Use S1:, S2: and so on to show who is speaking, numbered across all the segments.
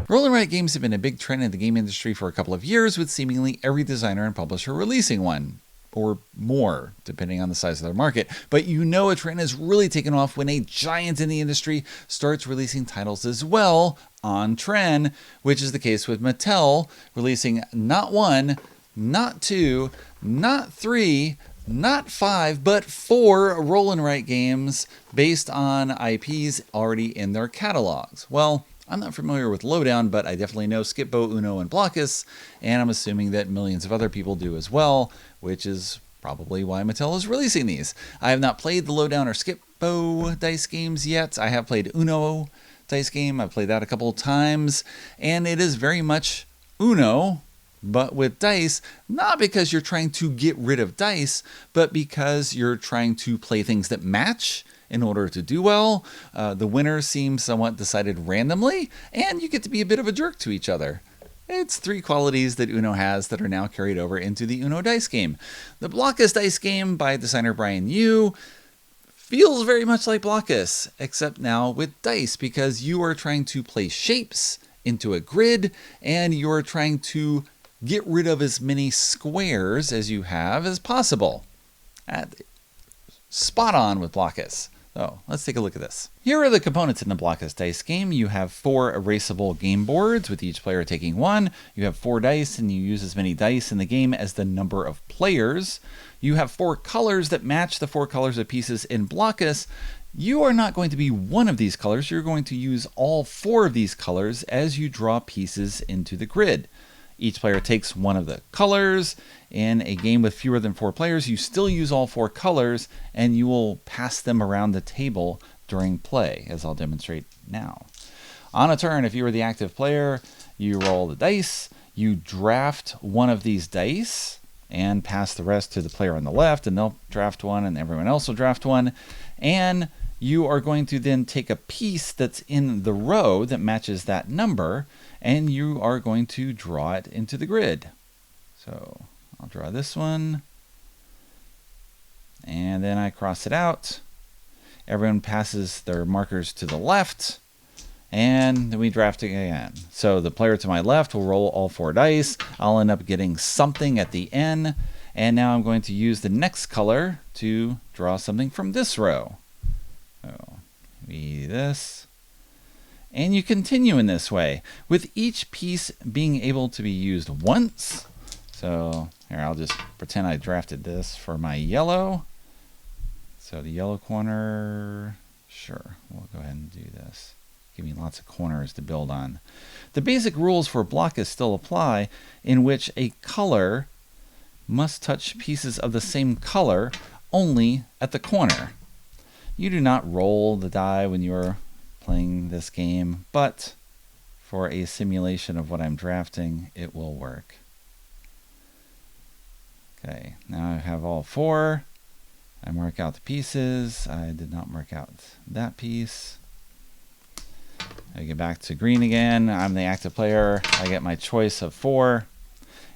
S1: Roll and write games have been a big trend in the game industry for a couple of years, with seemingly every designer and publisher releasing one. Or more, depending on the size of their market. But you know a trend has really taken off when a giant in the industry starts releasing titles as well on trend, which is the case with Mattel releasing not one, not two, not three, not five, but 4 roll and write games based on IPs already in their catalogs. Well, I'm not familiar with Lowdown, but I definitely know Skipbo, Uno, and Blokus, and I'm assuming that millions of other people do as well, which is probably why Mattel is releasing these. I have not played the Lowdown or Skipbo dice games yet. I have played Uno dice game. I've played that a couple of times, and it is very much Uno, but with dice, not because you're trying to get rid of dice, but because you're trying to play things that match in order to do well. The winners seem somewhat decided randomly, and you get to be a bit of a jerk to each other. It's 3 qualities that Uno has that are now carried over into the Uno dice game. The Blokus dice game by designer Brian Yu feels very much like Blokus, except now with dice, because you are trying to place shapes into a grid, and you're trying to get rid of as many squares as you have as possible. Spot on with Blokus. So let's take a look at this. Here are the components in the Blokus dice game. You have 4 erasable game boards with each player taking 1. You have 4 dice, and you use as many dice in the game as the number of players. You have 4 colors that match the 4 colors of pieces in Blokus. You are not going to be one of these colors. You're going to use all 4 of these colors as you draw pieces into the grid. Each player takes 1 of the colors. In a game with fewer than 4 players, you still use all 4 colors, and you will pass them around the table during play, as I'll demonstrate now. On a turn, if you are the active player, you roll the dice, you draft 1 of these dice, and pass the rest to the player on the left, and they'll draft 1, and everyone else will draft 1. And you are going to then take a piece that's in the row that matches that number, and you are going to draw it into the grid. So I'll draw this one, and then I cross it out. Everyone passes their markers to the left, and then we draft again. So the player to my left will roll all 4 dice. I'll end up getting something at the end, and now I'm going to use the next color to draw something from this row. So maybe this. And you continue in this way, with each piece being able to be used once. So here, I'll just pretend I drafted this for my yellow. So the yellow corner, sure, we'll go ahead and do this. Give me lots of corners to build on. The basic rules for Blokus still apply, in which a color must touch pieces of the same color only at the corner. You do not roll the die when you're playing this game, but for a simulation of what I'm drafting, it will work. Okay, now I have all 4. I mark out the pieces. I did not mark out that piece. I get back to green again. I'm the active player. I get my choice of 4.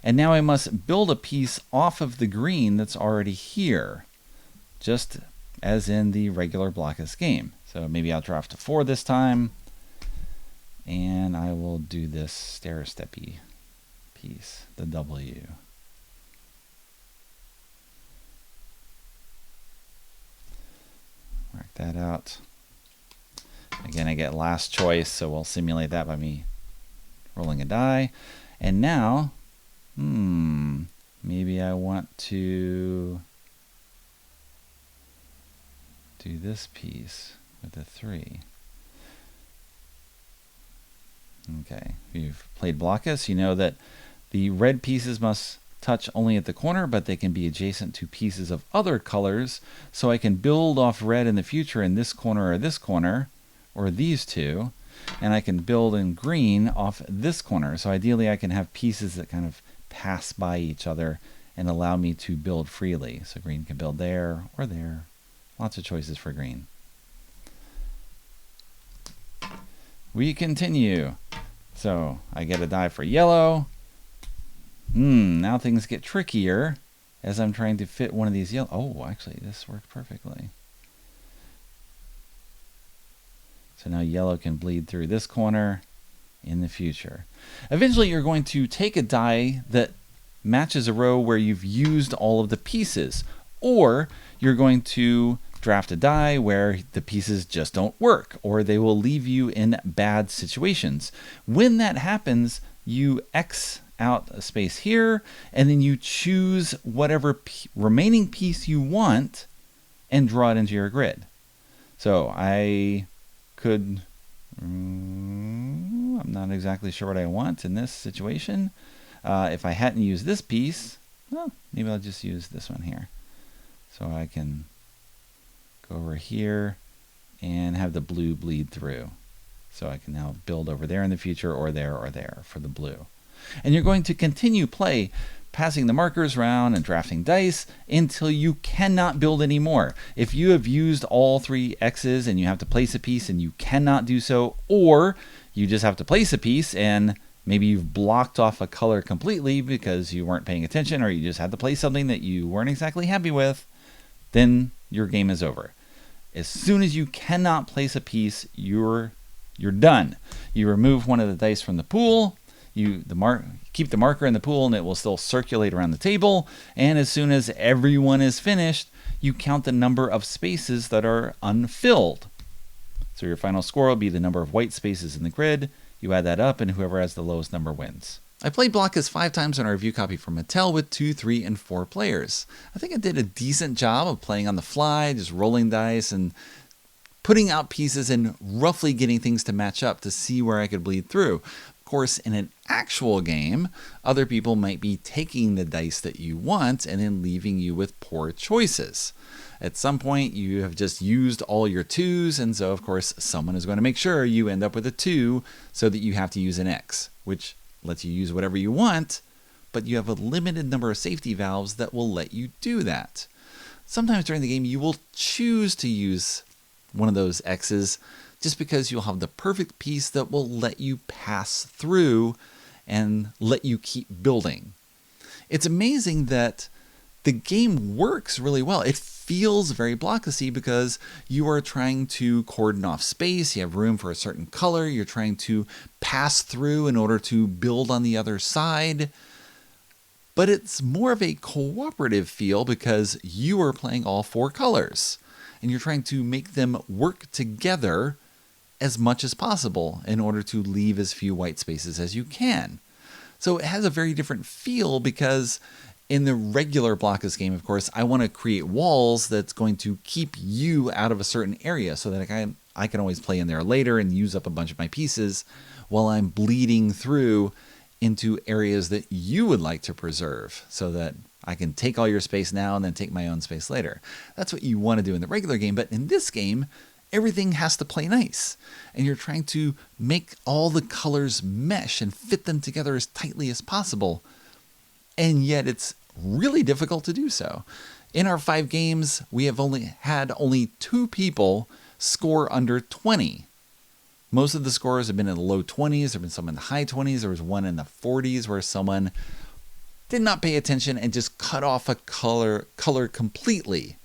S1: And now I must build a piece off of the green that's already here, just as in the regular Blokus game. So maybe I'll draft a 4 this time, and I will do this stair-steppy piece, the W. Mark that out. Again, I get last choice, so we'll simulate that by me rolling a die. And now, maybe I want to do this piece with the 3. Okay, if you've played Blokus, you know that the red pieces must touch only at the corner, but they can be adjacent to pieces of other colors, so I can build off red in the future in this corner, or these 2, and I can build in green off this corner. So ideally I can have pieces that kind of pass by each other and allow me to build freely. So green can build there or there. Lots of choices for green. We continue. So I get a die for yellow. Now things get trickier as I'm trying to fit one of these yellow. Oh, actually, this worked perfectly. So now yellow can bleed through this corner, in the future. Eventually, you're going to take a die that matches a row where you've used all of the pieces, or you're going to draft a die where the pieces just don't work, or they will leave you in bad situations. When that happens, you X out a space here, and then you choose whatever remaining piece you want and draw it into your grid. So I could, I'm not exactly sure what I want in this situation. If I hadn't used this piece, well, maybe I'll just use this one here. So I can go over here and have the blue bleed through. So I can now build over there in the future, or there for the blue. And you're going to continue play, passing the markers around and drafting dice until you cannot build anymore. If you have used all 3 X's and you have to place a piece and you cannot do so, or you just have to place a piece and maybe you've blocked off a color completely because you weren't paying attention, or you just had to place something that you weren't exactly happy with, then your game is over. As soon as you cannot place a piece, you're done. You remove one of the dice from the pool, keep the marker in the pool, and it will still circulate around the table. And as soon as everyone is finished, you count the number of spaces that are unfilled. So your final score will be the number of white spaces in the grid. You add that up, and whoever has the lowest number wins. I played Blokus 5 times on a review copy from Mattel with 2, 3, and 4 players. I think I did a decent job of playing on the fly, just rolling dice and putting out pieces and roughly getting things to match up to see where I could bleed through. Of course, in an actual game, other people might be taking the dice that you want and then leaving you with poor choices. At some point, you have just used all your 2s, and so, of course, someone is going to make sure you end up with a 2 so that you have to use an X, which lets you use whatever you want, but you have a limited number of safety valves that will let you do that. Sometimes during the game, you will choose to use one of those X's just because you'll have the perfect piece that will let you pass through and let you keep building. It's amazing that the game works really well. It feels very Blokusy because you are trying to cordon off space, you have room for a certain color, you're trying to pass through in order to build on the other side. But it's more of a cooperative feel because you are playing all 4 colors and you're trying to make them work together as much as possible in order to leave as few white spaces as you can. So it has a very different feel because in the regular Blokus game, of course, I want to create walls that's going to keep you out of a certain area so that I can always play in there later and use up a bunch of my pieces while I'm bleeding through into areas that you would like to preserve so that I can take all your space now and then take my own space later. That's what you want to do in the regular game, but in this game, everything has to play nice. And you're trying to make all the colors mesh and fit them together as tightly as possible. And yet it's really difficult to do so. In our 5 games, we have only had 2 people score under 20. Most of the scores have been in the low 20s. There have been some in the high 20s. There was one in the 40s where someone did not pay attention and just cut off a color completely,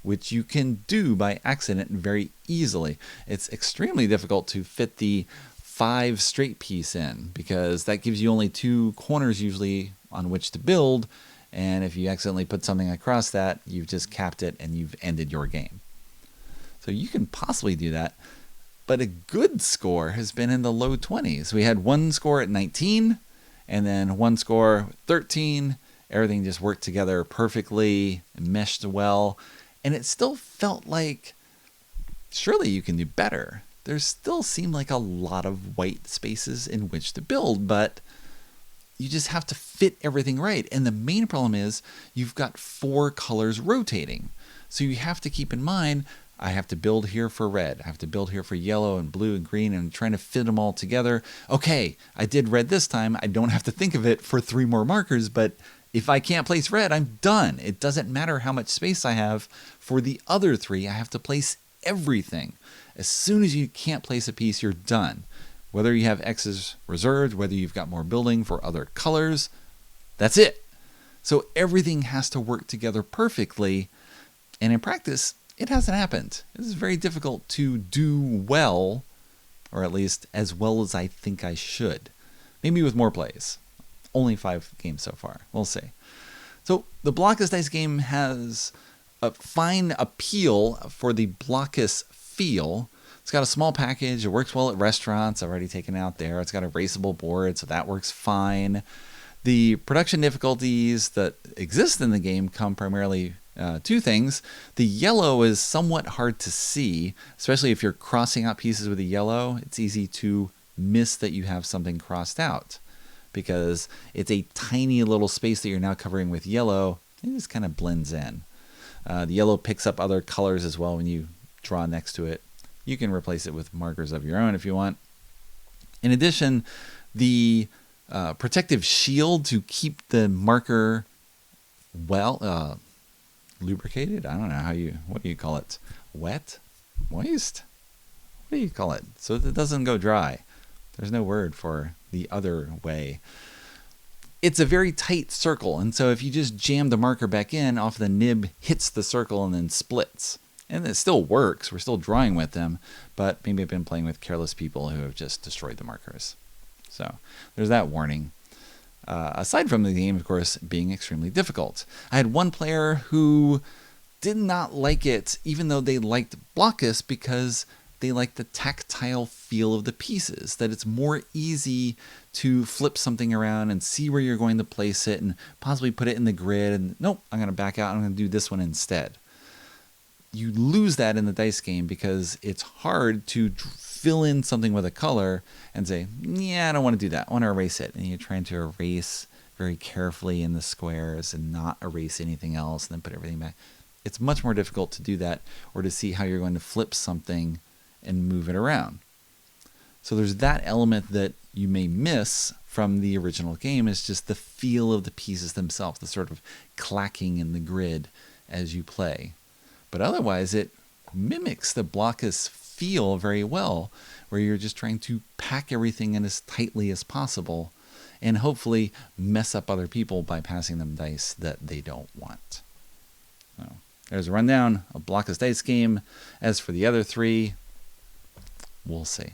S1: which you can do by accident very easily. It's extremely difficult to fit the 5 straight piece in because that gives you only 2 corners usually on which to build. And if you accidentally put something across that, you've just capped it and you've ended your game. So you can possibly do that. But a good score has been in the low 20s. We had 1 score at 19 and then 1 score 13. Everything just worked together perfectly, meshed well. And it still felt like, surely you can do better. There still seemed like a lot of white spaces in which to build, but you just have to fit everything right. And the main problem is you've got 4 colors rotating. So you have to keep in mind, I have to build here for red. I have to build here for yellow and blue and green, and I'm trying to fit them all together. Okay, I did red this time. I don't have to think of it for 3 more markers, but if I can't place red, I'm done. It doesn't matter how much space I have for the other 3. I have to place everything. As soon as you can't place a piece, you're done. Whether you have X's reserved, whether you've got more building for other colors, that's it. So everything has to work together perfectly. And in practice, it hasn't happened. This is very difficult to do well or at least as well as I think I should. Maybe with more plays. Only 5 games so far. We'll see. So the Blokus dice game has a fine appeal for the Blokus feel. It's got a small package. It works well at restaurants. I've already taken it out there. It's got a erasable board, so that works fine. The production difficulties that exist in the game come primarily 2 things. The yellow is somewhat hard to see, especially if you're crossing out pieces with the yellow. It's easy to miss that you have something crossed out because it's a tiny little space that you're now covering with yellow. It just kind of blends in. The yellow picks up other colors as well when you draw next to it. You can replace it with markers of your own if you want. In addition, the protective shield to keep the marker lubricated. I don't know what do you call it? Wet? Moist? What do you call it? So that it doesn't go dry. There's no word for the other way. It's a very tight circle, and so if you just jam the marker back in, off the nib hits the circle and then splits. And it still works. We're still drawing with them, but maybe I've been playing with careless people who have just destroyed the markers. So there's that warning. Aside from the game, of course, being extremely difficult. I had one player who did not like it, even though they liked Blokus, because they like the tactile feel of the pieces, that it's more easy to flip something around and see where you're going to place it and possibly put it in the grid. And nope, I'm going to back out. I'm going to do this one instead. You lose that in the dice game because it's hard to fill in something with a color and say, yeah, I don't want to do that. I want to erase it. And you're trying to erase very carefully in the squares and not erase anything else and then put everything back. It's much more difficult to do that or to see how you're going to flip something and move it around. So there's that element that you may miss from the original game, is just the feel of the pieces themselves, the sort of clacking in the grid as you play. But otherwise, it mimics the Blokus feel very well, where you're just trying to pack everything in as tightly as possible and hopefully mess up other people by passing them dice that they don't want. So there's a rundown of Blokus dice game. As for the other 3, we'll see.